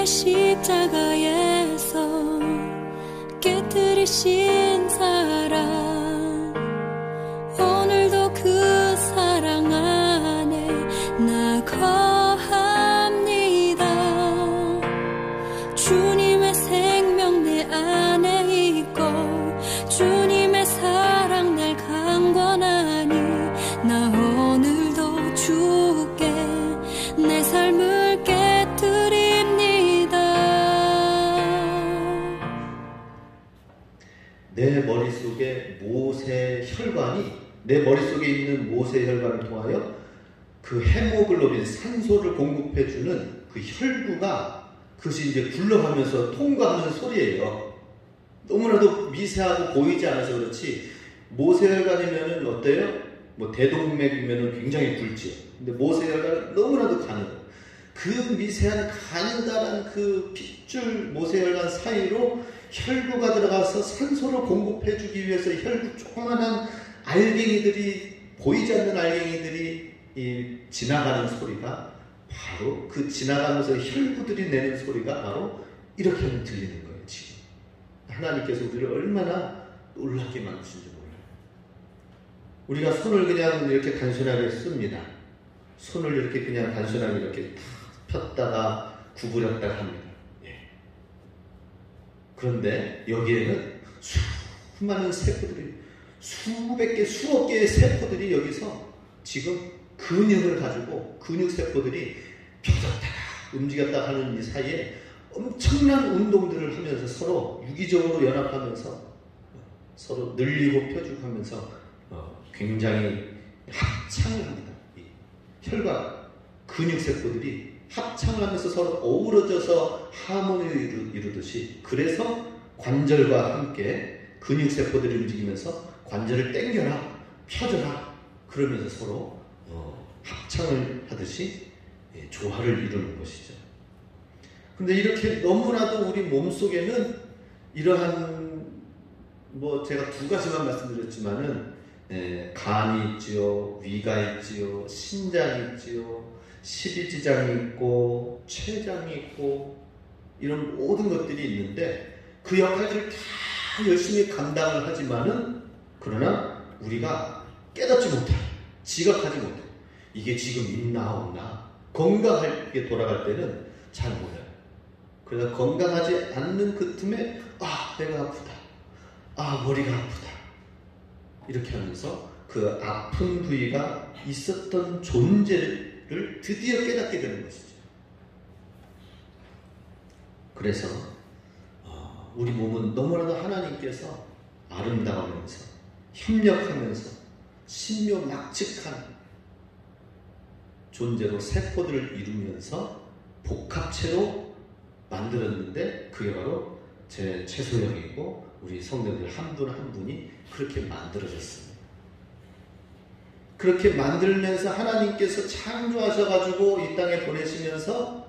십자가에서 깨뜨리신 사랑, 오늘도 그 사랑 안에 나 거합니다. 주님의 생명 내 안에 있고 주님의 사랑 날 강권하니 나 오늘도 주께 내 삶을 깨뜨립니다. 내 머릿속에 모세 혈관이, 내 머릿속에 있는 모세 혈관을 통하여 그 헤모글로빈, 산소를 공급해주는 그 혈구가, 그것이 이제 굴러가면서 통과하는 소리예요. 너무나도 미세하고 보이지 않아서 그렇지, 모세 혈관이면은 어때요? 뭐 대동맥이면은 굉장히 굵지요. 근데 모세 혈관은 너무나도 가늘어요. 그 미세한 가느다란 그 핏줄 모세 혈관 사이로 혈구가 들어가서 산소를 공급해주기 위해서 혈구 조그만한 알갱이들이, 보이지 않는 알갱이들이 지나가는 소리가 바로, 그 지나가면서 혈구들이 내는 소리가 바로 이렇게 하면 들리는 거예요. 지금 하나님께서 우리를 얼마나 놀랍게 만드신지 몰라요. 우리가 손을 그냥 이렇게 단순하게 씁니다. 손을 이렇게 그냥 단순하게 이렇게 폈다가 구부렸다가 합니다. 그런데 여기에는 수많은 세포들이, 수백 개, 수억 개의 세포들이 여기서 지금 근육을 가지고, 근육 세포들이 펴졌다가 움직였다 하는 이 사이에 엄청난 운동들을 하면서 서로 유기적으로 연합하면서 서로 늘리고 펴주고 하면서 굉장히 합창을 합니다. 이 혈관, 근육 세포들이 합창을 하면서 서로 어우러져서 하모니를 이루듯이, 그래서 관절과 함께 근육 세포들이 움직이면서 관절을 당겨라, 펴줘라, 그러면서 서로 합창을 하듯이 조화를 이루는 것이죠. 근데 이렇게 너무나도 우리 몸속에는 이러한, 뭐 제가 두 가지만 말씀드렸지만은 간이 있지요, 위가 있지요, 신장이 있지요, 십이지장이 있고 췌장이 있고 이런 모든 것들이 있는데, 그 역할들을 다 열심히 감당을 하지만은, 그러나 우리가 깨닫지 못해, 지각하지 못해. 이게 지금 있나 없나, 건강하게 돌아갈 때는 잘 몰라요. 그러나 건강하지 않는 그 틈에 배가 아프다, 머리가 아프다, 이렇게 하면서 그 아픈 부위가 있었던 존재를 드디어 깨닫게 되는 것이죠. 그래서 우리 몸은 너무나도 하나님께서 아름다우면서 협력하면서 신묘막측한 존재로 세포들을 이루면서 복합체로 만들었는데, 그게 바로 제 최소영이고 우리 성도들 한 분 한 분이 그렇게 만들어졌습니다. 그렇게 만들면서 하나님께서 창조하셔가지고 이 땅에 보내시면서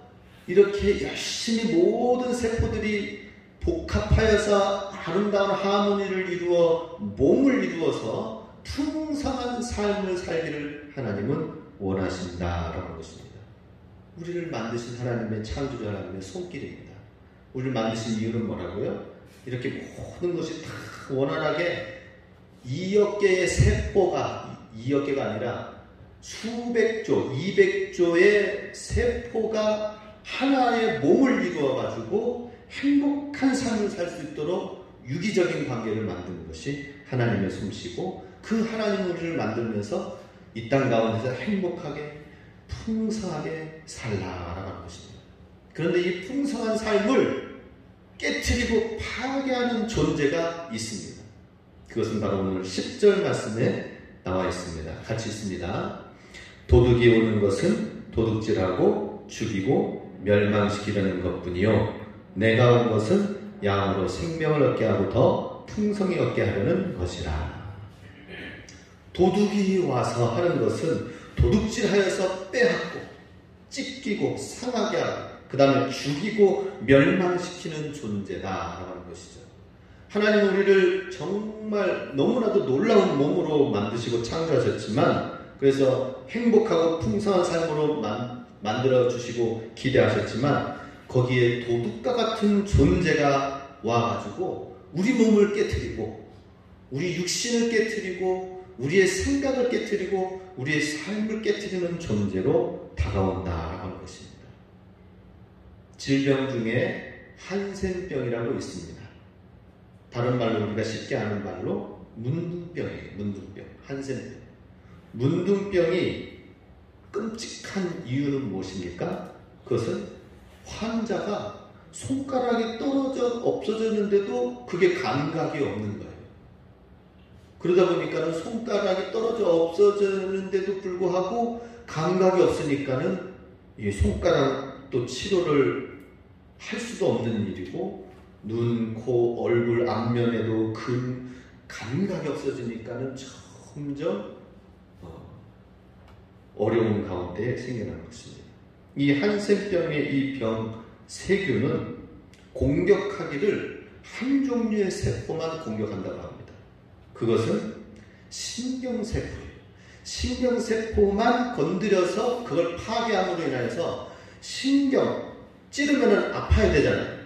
이렇게 열심히 모든 세포들이 복합하여서 아름다운 하모니를 이루어 몸을 이루어서 풍성한 삶을 살기를 하나님은 원하신다라는 것입니다. 우리를 만드신 하나님의 창조자 하나님의 손길입니다. 우리를 만드신 이유는 뭐라고요? 이렇게 모든 것이 다 원활하게 2억 개의 세포가, 2억 개가 아니라 수백조, 200조의 세포가 하나의 몸을 이루어가지고 행복한 삶을 살 수 있도록 유기적인 관계를 만드는 것이 하나님의 솜씨고, 그 하나님 우리를 만들면서 이 땅 가운데서 행복하게 풍성하게 살라라는 것입니다. 그런데 이 풍성한 삶을 깨트리고 파괴하는 존재가 있습니다. 그것은 바로 오늘 10절 말씀에 나와 있습니다. 같이 있습니다. 도둑이 오는 것은 도둑질하고 죽이고 멸망시키려는 것뿐이요, 내가 온 것은 양으로 생명을 얻게 하고 더 풍성히 얻게 하려는 것이라. 도둑이 와서 하는 것은 도둑질하여서 빼앗고 찢기고 상하게 하고 그 다음에 죽이고 멸망시키는 존재다라고 하는 것이죠. 하나님 우리를 정말 너무나도 놀라운 몸으로 만드시고 창조하셨지만, 그래서 행복하고 풍성한 삶으로 만들어 주시고 기대하셨지만, 거기에 도둑과 같은 존재가 와가지고 우리 몸을 깨트리고 우리 육신을 깨트리고 우리의 생각을 깨트리고 우리의 삶을 깨트리는 존재로 다가온다라고 하는 것입니다. 질병 중에 한센병이라고 있습니다. 다른 말로 우리가 쉽게 아는 말로 문둥병이에요. 문둥병, 한센병. 문둥병이 끔찍한 이유는 무엇입니까? 그것은 환자가 손가락이 떨어져 없어졌는데도 그게 감각이 없는 거예요. 그러다 보니까는 손가락이 떨어져 없어졌는데도 불구하고 감각이 없으니까는 이 손가락도 치료를 할 수도 없는 일이고 눈, 코, 얼굴, 앞면에도 감각이 없어지니까는 점점 어려운 가운데 생겨나는 것입니다. 이 한센병의 이 병 세균은 공격하기를 한 종류의 세포만 공격한다고 합니다. 그것은 신경세포예요. 신경세포만 건드려서 그걸 파괴함으로 인해서 신경 찌르면 아파야 되잖아요.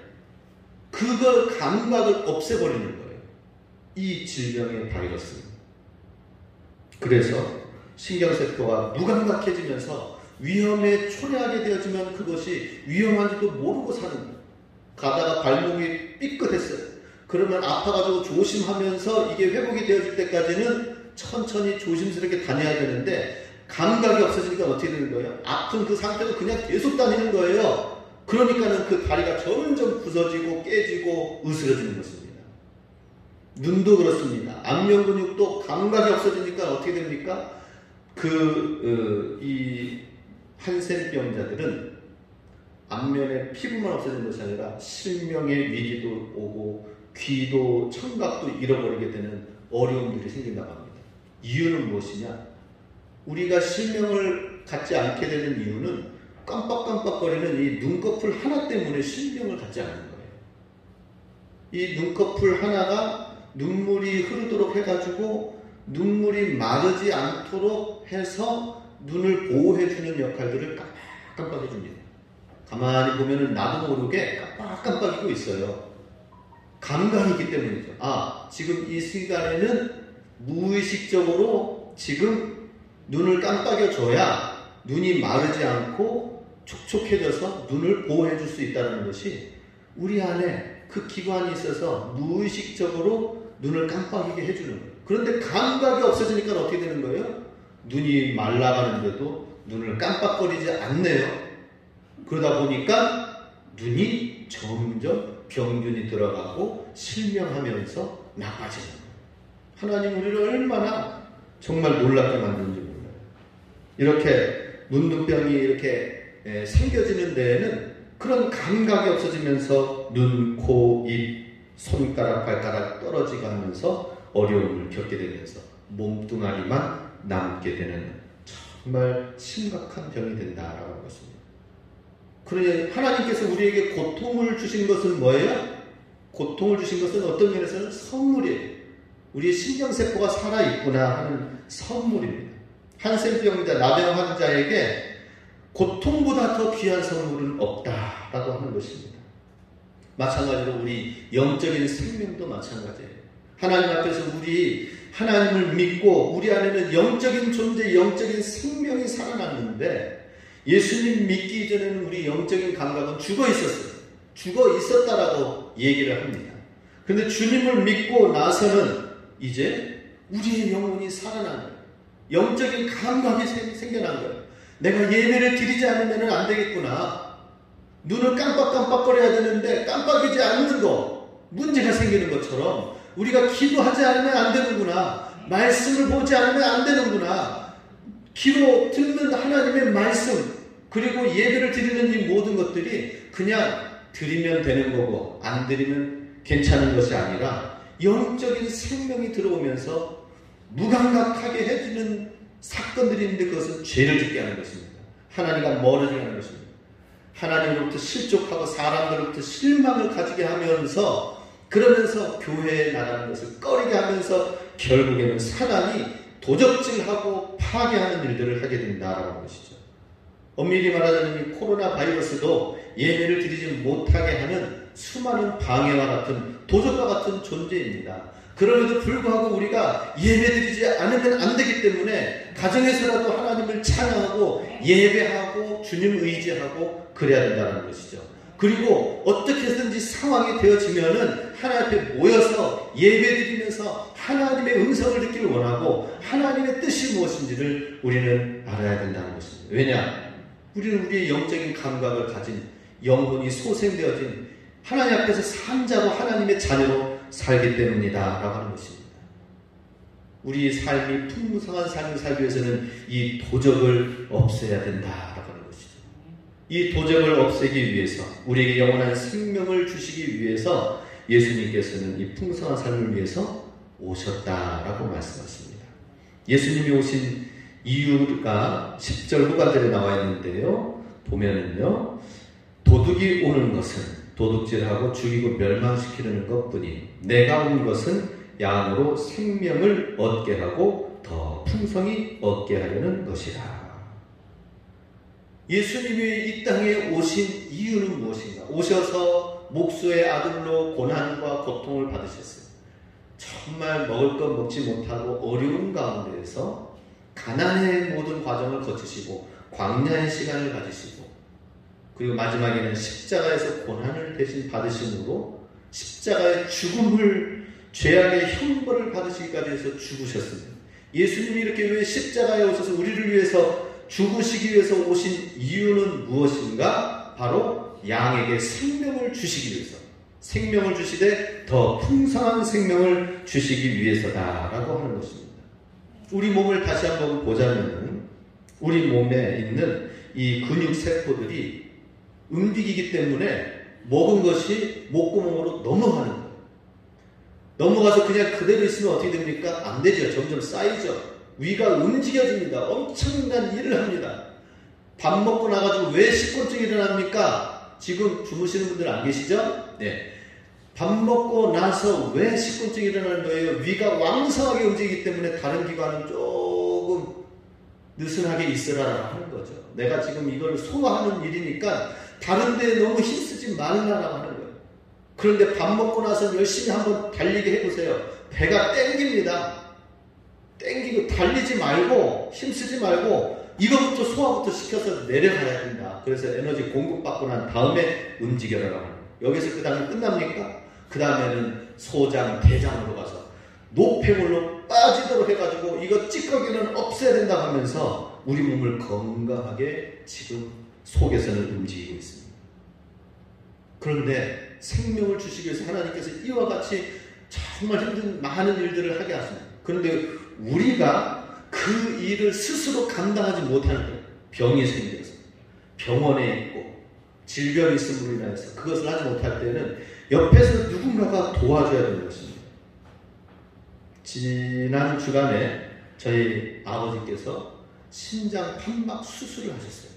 그걸 감각을 없애버리는 거예요. 이 질병의 바이러스는. 그래서 신경세포가 무감각해지면서 위험에 초래하게 되어지면 그것이 위험한지도 모르고 사는 거예요. 가다가 발목이 삐끗했어요. 그러면 아파가지고 조심하면서 이게 회복이 되어질 때까지는 천천히 조심스럽게 다녀야 되는데 감각이 없어지니까 어떻게 되는 거예요? 아픈 그 상태로 그냥 계속 다니는 거예요. 그러니까는 그 다리가 점점 부서지고 깨지고 으스러지는 것입니다. 눈도 그렇습니다. 안면 근육도 감각이 없어지니까 어떻게 됩니까? 이 한센병자들은 안면에 피부만 없어지는 것이 아니라 실명의 위기도 오고 귀도 청각도 잃어버리게 되는 어려움들이 생긴다고 합니다. 이유는 무엇이냐? 우리가 실명을 갖지 않게 되는 이유는 깜빡깜빡거리는 이 눈꺼풀 하나 때문에 실명을 갖지 않는 거예요. 이 눈꺼풀 하나가 눈물이 흐르도록 해가지고 눈물이 마르지 않도록 해서 눈을 보호해주는 역할들을 깜빡깜빡 해줍니다. 가만히 보면 나도 모르게 깜빡깜빡이고 있어요. 감각이 있기 때문이죠. 지금 이 시간에는 무의식적으로 지금 눈을 깜빡여줘야 눈이 마르지 않고 촉촉해져서 눈을 보호해줄 수 있다는 것이 우리 안에 그 기관이 있어서 무의식적으로 눈을 깜빡이게 해주는 거예요. 그런데 감각이 없어지니까 어떻게 되는 거예요? 눈이 말라가는데도 눈을 깜빡거리지 않네요. 그러다 보니까 눈이 점점 병균이 들어가고 실명하면서 나빠지는 거예요. 하나님 우리를 얼마나 정말 놀랍게 만드는지 몰라요. 이렇게 문둥병이 이렇게 생겨지는 데에는 그런 감각이 없어지면서 눈, 코, 입, 손가락, 발가락 떨어지고 하면서 어려움을 겪게 되면서 몸뚱아리만 남게 되는 정말 심각한 병이 된다라고 하는 것입니다. 그러니 하나님께서 우리에게 고통을 주신 것은 뭐예요? 고통을 주신 것은 어떤 면에서는 선물이에요. 우리의 신경세포가 살아있구나 하는 선물입니다. 한센병자, 나병 환자에게 고통보다 더 귀한 선물은 없다라고 하는 것입니다. 마찬가지로 우리 영적인 생명도 마찬가지예요. 하나님 앞에서 우리 하나님을 믿고 우리 안에는 영적인 존재, 영적인 생명이 살아났는데 예수님 믿기 이전에는 우리 영적인 감각은 죽어 있었어요. 죽어 있었다라고 얘기를 합니다. 그런데 주님을 믿고 나서는 이제 우리의 영혼이 살아나는 거예요. 영적인 감각이 생겨난 거예요. 내가 예배를 드리지 않으면 안 되겠구나. 눈을 깜빡깜빡거려야 되는데 깜빡이지 않는 거, 문제가 생기는 것처럼 우리가 기도하지 않으면 안 되는구나. 말씀을 보지 않으면 안 되는구나. 귀로 듣는 하나님의 말씀 그리고 예배를 드리는 이 모든 것들이 그냥 드리면 되는 거고 안 드리면 괜찮은 것이 아니라 영적인 생명이 들어오면서 무감각하게 해주는 사건들이 있는데 그것은 죄를 짓게 하는 것입니다. 하나님과 멀어지게 하는 것입니다. 하나님으로부터 실족하고 사람들로부터 실망을 가지게 하면서 그러면서 교회에 나가는 것을 꺼리게 하면서 결국에는 사단이 도적질하고 파괴하는 일들을 하게 된다라는 것이죠. 엄밀히 말하자면 이 코로나 바이러스도 예배를 드리지 못하게 하는 수많은 방해와 같은 도적과 같은 존재입니다. 그럼에도 불구하고 우리가 예배드리지 않으면 안 되기 때문에 가정에서라도 하나님을 찬양하고 예배하고 주님 의지하고 그래야 된다는 것이죠. 그리고 어떻게 해서든지 상황이 되어지면은 하나님 앞에 모여서 예배드리면서 하나님의 음성을 듣기를 원하고 하나님의 뜻이 무엇인지를 우리는 알아야 된다는 것입니다. 왜냐? 우리는 우리의 영적인 감각을 가진 영혼이 소생되어진 하나님 앞에서 산자로 하나님의 자녀로 살기 때문이다 라고 하는 것입니다. 우리 삶이 풍성한 삶을 살기 위해서는 이 도적을 없애야 된다 라고 하는 것이죠. 이 도적을 없애기 위해서 우리에게 영원한 생명을 주시기 위해서 예수님께서는 이 풍성한 삶을 위해서 오셨다라고 말씀하십니다. 예수님이 오신 이유가 10절 후반절에 나와 있는데요. 보면은요. 도둑이 오는 것은 도둑질하고 죽이고 멸망시키는 것뿐이 내가 온 것은 양으로 생명을 얻게 하고 더 풍성히 얻게 하려는 것이라. 예수님이 이 땅에 오신 이유는 무엇인가? 오셔서 목수의 아들로 고난과 고통을 받으셨어요. 정말 먹을 것 먹지 못하고 어려운 가운데에서 가난의 모든 과정을 거치시고 광야의 시간을 가지시고 그리고 마지막에는 십자가에서 고난을 대신 받으심으로 십자가의 죽음을 죄악의 형벌을 받으시기까지 해서 죽으셨습니다. 예수님이 이렇게 왜 십자가에 오셔서 우리를 위해서 죽으시기 위해서 오신 이유는 무엇인가? 바로 양에게 생명을 주시기 위해서, 생명을 주시되 더 풍성한 생명을 주시기 위해서다라고 하는 것입니다. 우리 몸을 다시 한번 보자면 우리 몸에 있는 이 근육 세포들이 움직이기 때문에 먹은 것이 목구멍으로 넘어가는 거예요. 넘어가서 그냥 그대로 있으면 어떻게 됩니까? 안 되죠. 점점 쌓이죠. 위가 움직여집니다. 엄청난 일을 합니다. 밥 먹고 나가지고 왜 식곤증이 일어납니까? 지금 주무시는 분들 안 계시죠? 네. 밥 먹고 나서 왜 식곤증이 일어나는 거예요? 위가 왕성하게 움직이기 때문에 다른 기관은 조금 느슨하게 있으라고 하는 거죠. 내가 지금 이걸 소화하는 일이니까 다른 데에 너무 힘쓰지 말라라고 하는 거예요. 그런데 밥 먹고 나서 열심히 한번 달리게 해보세요. 배가 땡깁니다. 땡기고 달리지 말고 힘쓰지 말고 이거부터 소화부터 시켜서 내려가야 된다. 그래서 에너지 공급받고 난 다음에 움직여라라고 하는 거예요. 여기서 그 다음에 끝납니까? 그 다음에는 소장, 대장으로 가서 노폐물로 빠지도록 해가지고 이거 찌꺼기는 없애야 된다 하면서 우리 몸을 건강하게 지금 속에서는 움직이고 있습니다. 그런데 생명을 주시기 위해서 하나님께서 이와 같이 정말 힘든 많은 일들을 하게 하십니다. 그런데 우리가 그 일을 스스로 감당하지 못하는 거예요. 병이 생겨서 병원에 있고 질병이 있음으로 인해서 그것을 하지 못할 때는 옆에서 누군가가 도와줘야 되는 것입니다. 지난 주간에 저희 아버지께서 신장 판막 수술을 하셨어요.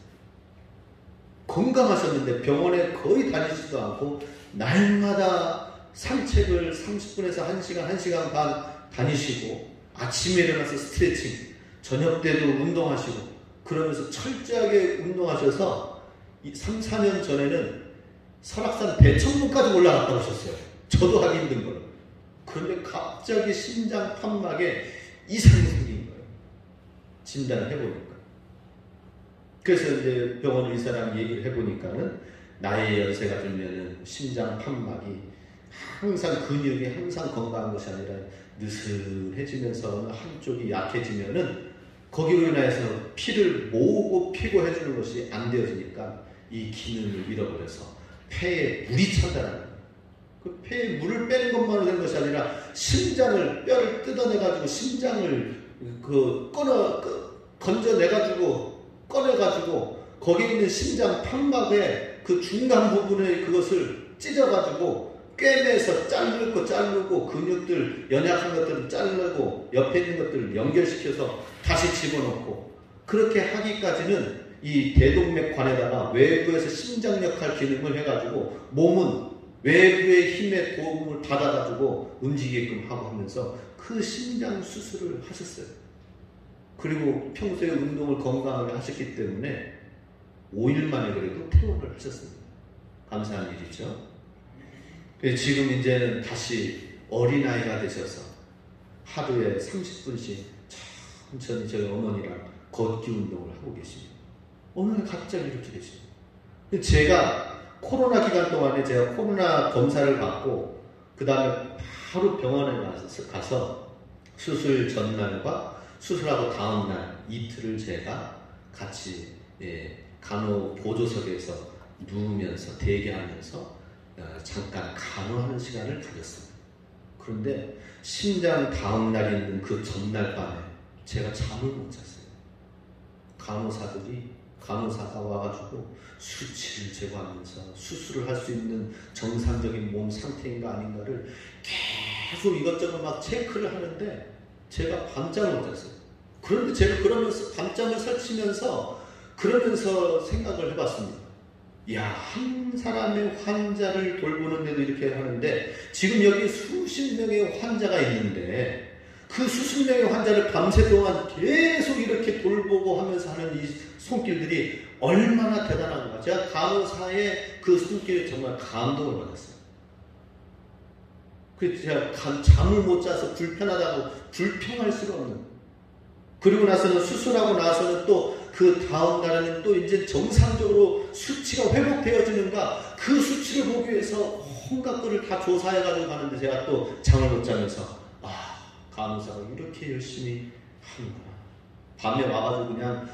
건강하셨는데 병원에 거의 다니지도 않고 날마다 산책을 30분에서 1시간, 1시간 반 다니시고 아침에 일어나서 스트레칭, 저녁 때도 운동하시고 그러면서 철저하게 운동하셔서 3, 4년 전에는 설악산 대청봉까지 올라갔다 오셨어요. 저도 하기 힘든 거예요. 그런데 갑자기 심장 판막에 이상이 생긴 거예요. 진단을 해보니까. 그래서 이제 병원 의사랑 얘기를 해보니까는 나의 연세가 들면은 심장 판막이 항상 근육이 항상 건강한 것이 아니라 느슨해지면서 한쪽이 약해지면은 거기로 인해서 피를 모으고 피고 해주는 것이 안 되어지니까 이 기능을 잃어버려서 폐에 물이 찬다는 거예요. 그 폐에 물을 빼는 것만으로 된 것이 아니라 심장을 뼈를 뜯어내가지고 심장을 건져내가지고 꺼내가지고 거기 있는 심장 판막의 그 중간 부분에 그것을 찢어가지고 꿰매서 자르고 근육들 연약한 것들을 자르고 옆에 있는 것들을 연결시켜서 다시 집어넣고 그렇게 하기까지는 이 대동맥관에다가 외부에서 심장 역할 기능을 해가지고 몸은 외부의 힘의 도움을 받아가지고 움직이게끔 하고 하면서 그 심장 수술을 하셨어요. 그리고 평소에 운동을 건강하게 하셨기 때문에 5일 만에 그래도 퇴원을 하셨습니다. 감사한 일이죠. 지금 이제는 다시 어린아이가 되셔서 하루에 30분씩 천천히 저희 어머니랑 걷기 운동을 하고 계십니다. 어느 날 갑자기 이렇게 되십니다. 제가 코로나 기간 동안에 제가 코로나 검사를 받고 그 다음에 바로 병원에 가서 수술 전날과 수술하고 다음날 이틀을 제가 같이 간호 보조석에서 누우면서 대기하면서 잠깐 간호하는 시간을 가졌습니다. 그런데 심장 다음날 있는 그 전날 밤에 제가 잠을 못 잤어요. 간호사가 와가지고 수치를 제거하면서 수술을 할 수 있는 정상적인 몸 상태인가 아닌가를 계속 이것저것 막 체크를 하는데 제가 밤잠을 못 잤어요. 그런데 제가 그러면서 밤잠을 설치면서 그러면서 생각을 해봤습니다. 야, 한 사람의 환자를 돌보는데도 이렇게 하는데 지금 여기 수십 명의 환자가 있는데 그 수십 명의 환자를 밤새 동안 계속 이렇게 돌보고 하면서 하는 이 손길들이 얼마나 대단한가. 제가 간호사의 그 손길에 정말 감동을 받았어요. 그래서 제가 잠을 못 자서 불편하다고 불평할 수가 없는. 그리고 나서는 수술하고 나서는 또 그 다음 날에는 또 이제 정상적으로 수치가 회복되어지는가 그 수치를 보기 위해서 온갖 거를 다 조사해가지고 가는데 제가 또 잠을 못 자면서 간호사가 이렇게 열심히 하는구나. 밤에 와가지고 그냥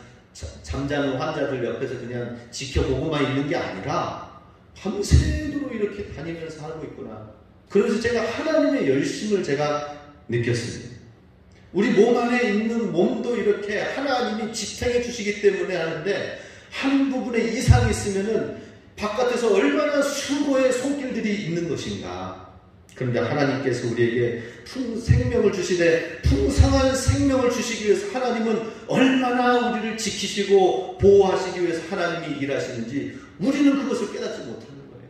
잠자는 환자들 옆에서 그냥 지켜보고만 있는 게 아니라 밤새도록 이렇게 다니면서 하고 있구나. 그래서 제가 하나님의 열심을 제가 느꼈습니다. 우리 몸 안에 있는 몸도 이렇게 하나님이 지탱해 주시기 때문에 하는데 한 부분에 이상이 있으면은 바깥에서 얼마나 수고의 손길들이 있는 것인가. 그런데 하나님께서 우리에게 생명을 주시되 풍성한 생명을 주시기 위해서 하나님은 얼마나 우리를 지키시고 보호하시기 위해서 하나님이 일하시는지 우리는 그것을 깨닫지 못하는 거예요.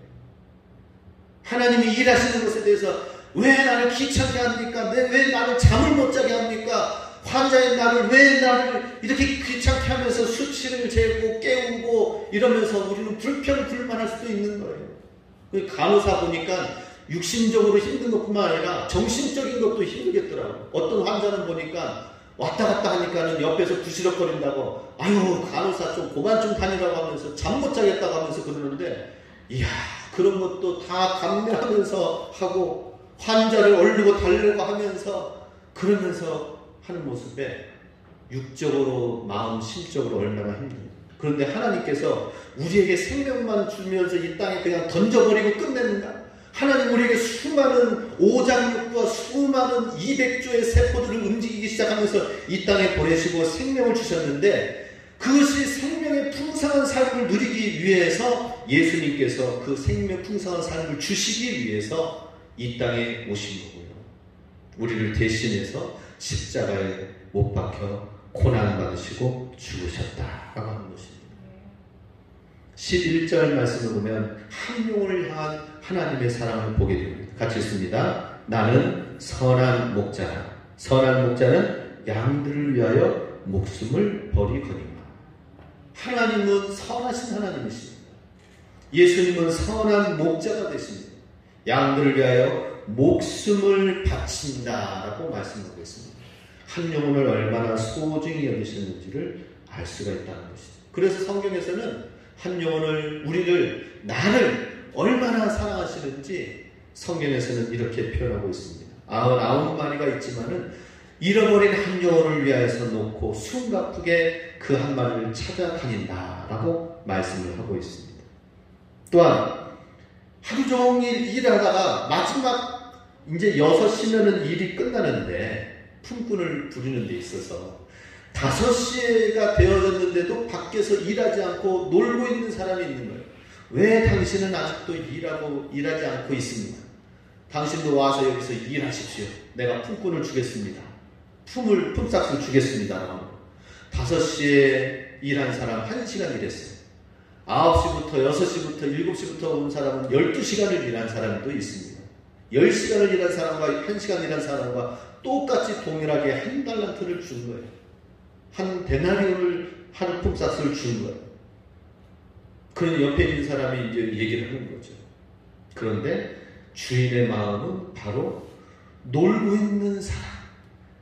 하나님이 일하시는 것에 대해서 왜 나를 귀찮게 합니까? 왜 나를 잠을 못 자게 합니까? 환자인 왜 나를 이렇게 귀찮게 하면서 수치를 재고 깨우고 이러면서 우리는 불평불만할 수도 있는 거예요. 간호사 보니까 육신적으로 힘든 것뿐만 아니라 정신적인 것도 힘들겠더라고요. 어떤 환자는 보니까 왔다 갔다 하니까는 옆에서 부시럭거린다고 아유 간호사 좀 그만 좀 다니라고 하면서 잠 못 자겠다고 하면서 그러는데 이야 그런 것도 다 감내하면서 하고 환자를 얼르고 달려고 하면서 그러면서 하는 모습에 육적으로 마음 심적으로 얼마나 힘들어요. 그런데 하나님께서 우리에게 생명만 주면서 이 땅에 그냥 던져버리고 끝냈는가? 하나님 우리에게 수많은 오장육부와 수많은 200조의 세포들을 움직이기 시작하면서 이 땅에 보내시고 생명을 주셨는데 그것이 생명의 풍성한 삶을 누리기 위해서 예수님께서 그 생명 풍성한 삶을 주시기 위해서 이 땅에 오신 거고요. 우리를 대신해서 십자가에 못 박혀 고난받으시고 죽으셨다라고 하는 것입니다. 11절 말씀을 보면 한 영혼을 향한 하나님의 사랑을 보게 됩니다. 같이 읽습니다. 나는 선한 목자라. 선한 목자는 양들을 위하여 목숨을 버리거니와. 하나님은 선하신 하나님이십니다. 예수님은 선한 목자가 되십니다. 양들을 위하여 목숨을 바친다라고 말씀하고 있습니다. 한 영혼을 얼마나 소중히 여기시는지를 알 수가 있다는 것이죠. 그래서 성경에서는 한 영혼을 나를 얼마나 사랑하시는지 성경에서는 이렇게 표현하고 있습니다. 99마리가 있지만은 잃어버린 한 영혼을 위하여서 놓고 숨가쁘게 그 한 마리를 찾아다닌다라고 말씀을 하고 있습니다. 또한 하루 종일 일하다가 마지막 이제 6시면은 일이 끝나는데 품꾼을 부리는 데 있어서 5시가 되어졌는데도 밖에서 일하지 않고 놀고 있는 사람이 있는 거예요. 왜 당신은 아직도 일하지 않고 있습니까? 당신도 와서 여기서 일하십시오. 내가 품꾼을 주겠습니다. 품삯을 주겠습니다. 5시에 일한 사람 1시간 일했어요. 9시부터 6시부터 7시부터 온 사람은 12시간을 일한 사람도 있습니다. 10시간을 일한 사람과 1시간 일한 사람과 똑같이 동일하게 한 달란트를 준 거예요. 한 데나리온을 하는 품삯을 준 거예요. 그런 옆에 있는 사람이 이제 얘기를 하는 거죠. 그런데 주인의 마음은 바로 놀고 있는 사람,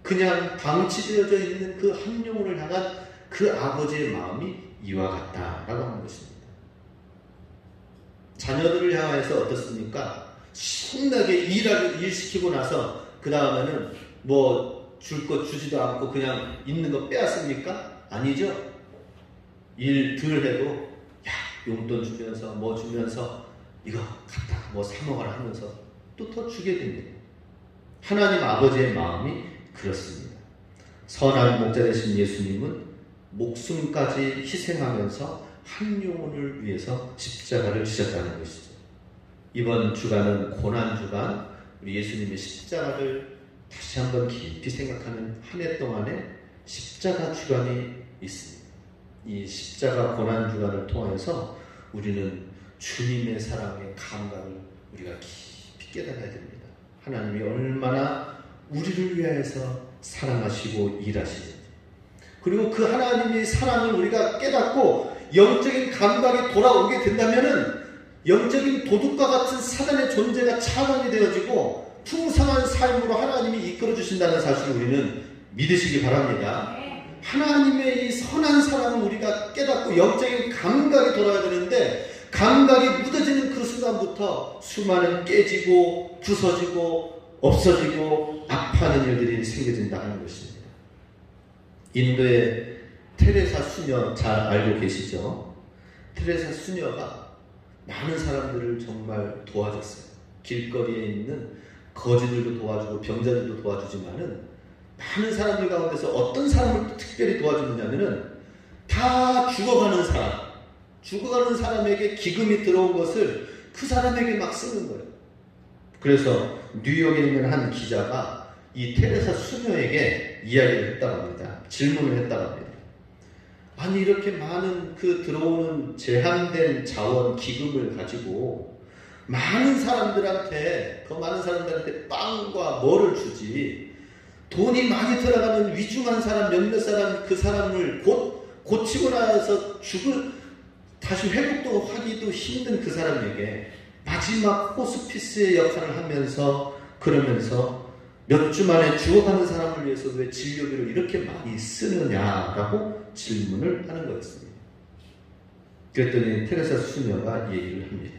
그냥 방치되어져 있는 그 한 영혼을 향한 그 아버지의 마음이 이와 같다라고 하는 것입니다. 자녀들을 향해서 어떻습니까? 신나게 일시키고 나서 그 다음에는 뭐 줄 것 주지도 않고 그냥 있는 거 빼앗습니까? 아니죠. 일 덜 해도 야, 용돈 주면서 뭐 주면서 이거 갖다 뭐 사 먹어라 하면서 또 더 주게 됩니다. 하나님 아버지의 마음이 그렇습니다. 선한 목자 되신 예수님은 목숨까지 희생하면서 한 영혼을 위해서 십자가를 지셨다는 것이죠. 이번 주간은 고난주간, 우리 예수님의 십자가를 다시 한번 깊이 생각하는 한 해 동안의 십자가 주간이 있습니다. 이 십자가 고난주간을 통해서 우리는 주님의 사랑의 감각을 우리가 깊이 깨달아야 됩니다. 하나님이 얼마나 우리를 위하여서 사랑하시고 일하시는지, 그리고 그 하나님의 사랑을 우리가 깨닫고 영적인 감각이 돌아오게 된다면은 영적인 도둑과 같은 사단의 존재가 차단이 되어지고 풍성한 삶으로 하나님이 이끌어 주신다는 사실을 우리는 믿으시기 바랍니다. 하나님의 이 선한 사랑을 우리가 깨닫고 영적인 감각이 돌아야 되는데, 감각이 묻어지는 그 순간부터 수많은 깨지고 부서지고 없어지고 아파하는 일들이 생겨진다 하는 것입니다. 인도의 테레사 수녀 잘 알고 계시죠? 테레사 수녀가 많은 사람들을 정말 도와줬어요. 길거리에 있는 거지들도 도와주고 병자들도 도와주지만은 많은 사람들 가운데서 어떤 사람을 특별히 도와주느냐면은 다 죽어가는 사람에게 기금이 들어온 것을 그 사람에게 막 쓰는 거예요. 그래서 뉴욕에 있는 한 기자가 이 테레사 수녀에게 이야기를 했다고 합니다. 질문을 했다고 합니다. 아니, 이렇게 많은 그 들어오는 제한된 자원 기금을 가지고 많은 사람들한테, 더 많은 사람들한테 빵과 뭐를 주지, 돈이 많이 들어가는 위중한 사람, 몇몇 사람, 그 사람을 고치고 나서 다시 회복도 하기도 힘든 그 사람에게 마지막 호스피스의 역할을 하면서, 그러면서 몇 주 만에 죽어가는 사람을 위해서 왜 진료비를 이렇게 많이 쓰느냐라고 질문을 하는 거였습니다. 그랬더니 테레사 수녀가 얘기를 합니다.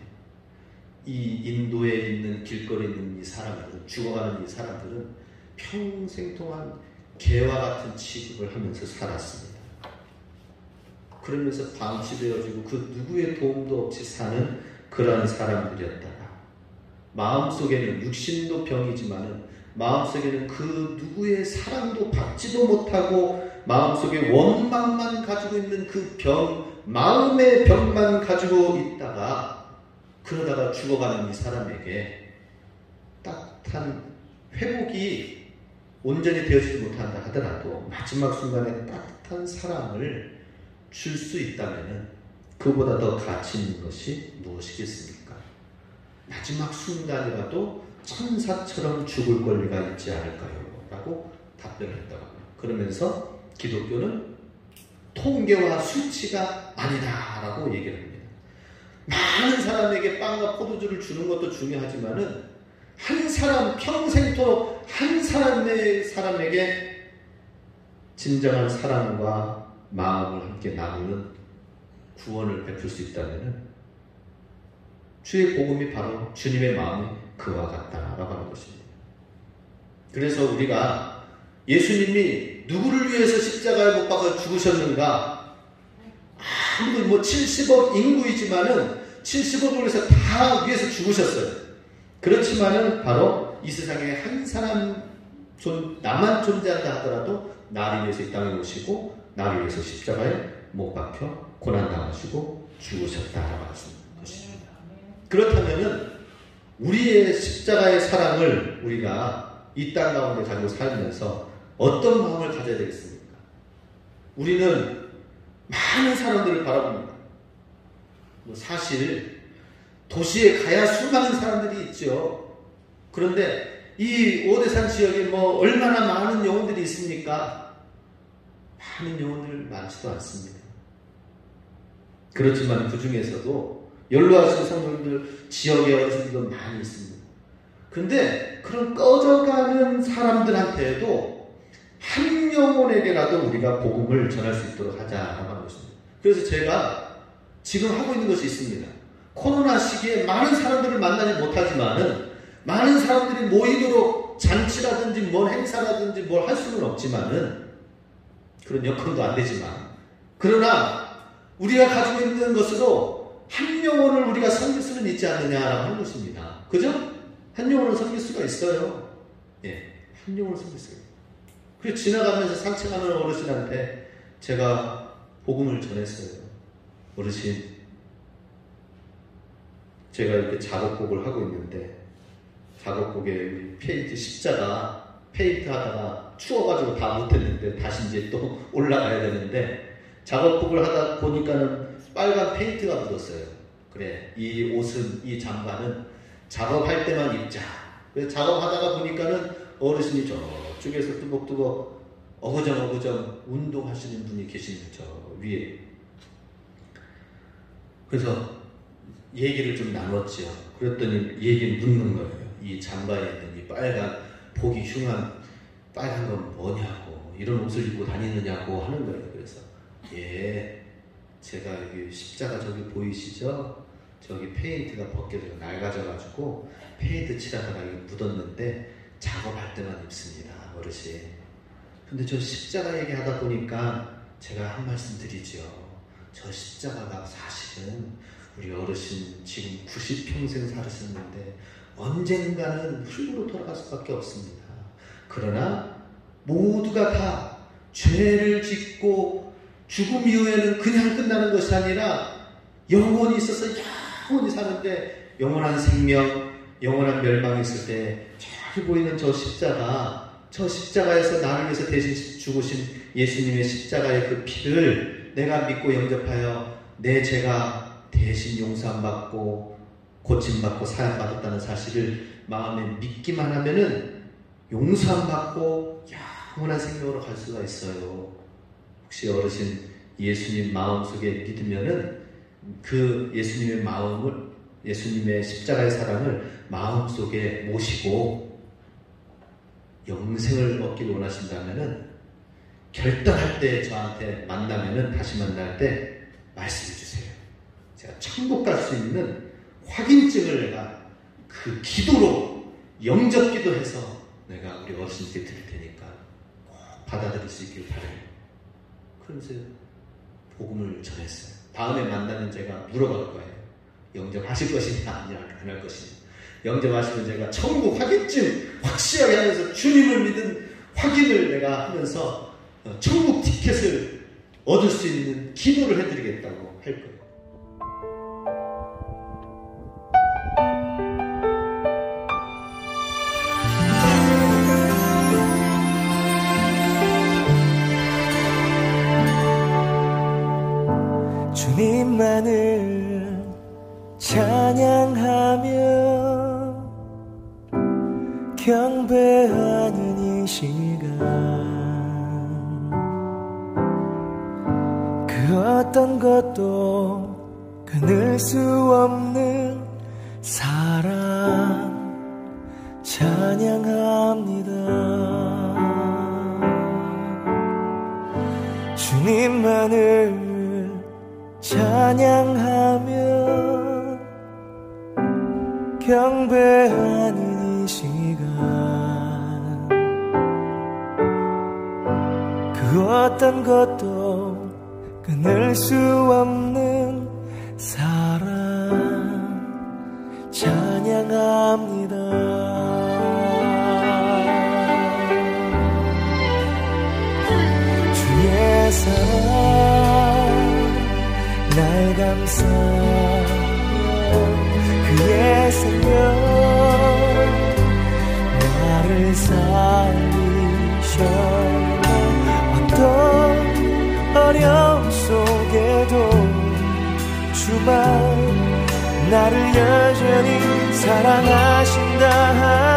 이 인도에 있는 길거리에 있는 이 사람들은, 죽어가는 이 사람들은 평생 동안 개와 같은 취급을 하면서 살았습니다. 그러면서 방치되어지고 그 누구의 도움도 없이 사는 그러한 사람들이었다가, 마음속에는 육신도 병이지만은 마음속에는 그 누구의 사랑도 받지도 못하고 마음속에 원망만 가지고 있는 그 마음의 병만 가지고 있다가, 그러다가 죽어가는 이 사람에게 따뜻한 회복이 온전히 되어지지 못한다 하더라도 마지막 순간에 따뜻한 사랑을 줄 수 있다면 그보다 더 가치 있는 것이 무엇이겠습니까? 마지막 순간이라도 천사처럼 죽을 권리가 있지 않을까요? 라고 답변했다고 합니다. 그러면서 기독교는 통계와 수치가 아니다 라고 얘기를 합니다. 많은 사람에게 빵과 포도주를 주는 것도 중요하지만은 한 사람, 평생토록 한 사람에게 진정한 사랑과 마음을 함께 나누는 구원을 베풀 수 있다면 주의 복음이 바로 주님의 마음이 그와 같다라고 하는 것입니다. 그래서 우리가 예수님이 누구를 위해서 십자가에 못 박아 죽으셨는가? 아무도 70억 인구이지만은 70억을 위해서 다 위해서 죽으셨어요. 그렇지만은 바로 이 세상에 한 사람 나만 존재한다 하더라도 나를 위해서 이 땅에 오시고 나를 위해서 십자가에 못 박혀 고난당하시고 죽으셨다라고 하는 것입니다. 그렇다면은 우리의 십자가의 사랑을 우리가 이 땅 가운데 가지고 살면서 어떤 마음을 가져야 되겠습니까? 우리는 많은 사람들을 바라봅니다. 사실 도시에 가야 수많은 사람들이 있죠. 그런데 이 오대산 지역에 얼마나 많은 영혼들이 있습니까? 많은 영혼들 많지도 않습니다. 그렇지만 그 중에서도 연로하신 성도님들, 지역의 어르신들도 많이 있습니다. 근데 그런 꺼져가는 사람들한테도 한 영혼에게라도 우리가 복음을 전할 수 있도록 하자라고 하는 것입니다. 그래서 제가 지금 하고 있는 것이 있습니다. 코로나 시기에 많은 사람들을 만나지 못하지만은 많은 사람들이 모이도록 잔치라든지 뭘 행사라든지 뭘 할 수는 없지만은 그런 여건도 안 되지만 그러나 우리가 가지고 있는 것으로 한 영혼을 우리가 섬길 수는 있지 않느냐라고 하는 것입니다. 그죠? 한 영혼을 섬길 수가 있어요. 예, 한 영혼을 섬길 수가 있어요. 그래서 지나가면서 산책하는 어르신한테 제가 복음을 전했어요. 어르신, 제가 이렇게 작업복을 하고 있는데 작업복에 페인트 십자가 페인트 하다가 추워가지고 다 못했는데 다시 이제 또 올라가야 되는데 작업복을 하다 보니까는 빨간 페인트가 묻었어요. 그래, 이 옷은, 이 잠바는 작업할 때만 입자. 그래서 작업하다가 보니까는 어르신이 저쪽에서 뚜벅뚜벅 어거정 운동하시는 분이 계시는 저 위에. 그래서 얘기를 좀 나눴죠. 그랬더니 얘기를 묻는 거예요. 이 잠바에 있는 이 빨간 보기 흉한 빨간 건 뭐냐고, 이런 옷을 입고 다니느냐고 하는 거예요. 그래서 예, 제가 여기 십자가 저기 보이시죠? 저기 페인트가 벗겨져 낡아져가지고 페인트 칠하다가 묻었는데 작업할 때만 입습니다, 어르신. 근데 저 십자가 얘기하다 보니까 제가 한 말씀 드리죠. 저 십자가가 사실은 우리 어르신 지금 90평생 살으셨는데 언젠가는 흙으로 돌아갈 수밖에 없습니다. 그러나 모두가 다 죄를 짓고 죽음 이후에는 그냥 끝나는 것이 아니라 영원히 있어서 영원히 사는데, 영원한 생명, 영원한 멸망이 있을 때 저기 보이는 저 십자가, 저 십자가에서 나를 위해서 대신 죽으신 예수님의 십자가의 그 피를 내가 믿고 영접하여 내 죄가 대신 용서받고 고침받고 사함받았다는 사실을 마음에 믿기만 하면은 용서받고 영원한 생명으로 갈 수가 있어요. 혹시 어르신 예수님 마음속에 믿으면은 그 예수님의 마음을, 예수님의 십자가의 사랑을 마음속에 모시고 영생을 얻기를 원하신다면은 결단할 때 저한테 만나면은, 다시 만날 때 말씀해 주세요. 제가 천국 갈 수 있는 확인증을 내가 그 기도로 영접 기도해서 내가 우리 어르신께 드릴 테니까 꼭 받아들일 수 있길 바라요. 그러면서 복음을 전했어요. 다음에 만나면 제가 물어볼 거예요. 영접하실 것이냐 안 할 것이냐. 영접하시면 제가 천국 확인증 확실하게 하면서 주님을 믿은 확인을 내가 하면서 천국 티켓을 얻을 수 있는 기도를 해드리겠다고 할 거예요. 주님만을 찬양하며 경배하는 이 시간, 그 어떤 것도 끊을 수 없는 사랑 찬양합니다. 주님만을 찬양하며 경배하는 이 시간, 그 어떤 것도 끊을 수 없는 사랑 찬양합니다. 주의 사랑 날 감싸며 그의 생명 나를 살리셨네. 어떤 어려움 속에도 주만 나를 여전히 사랑하신다.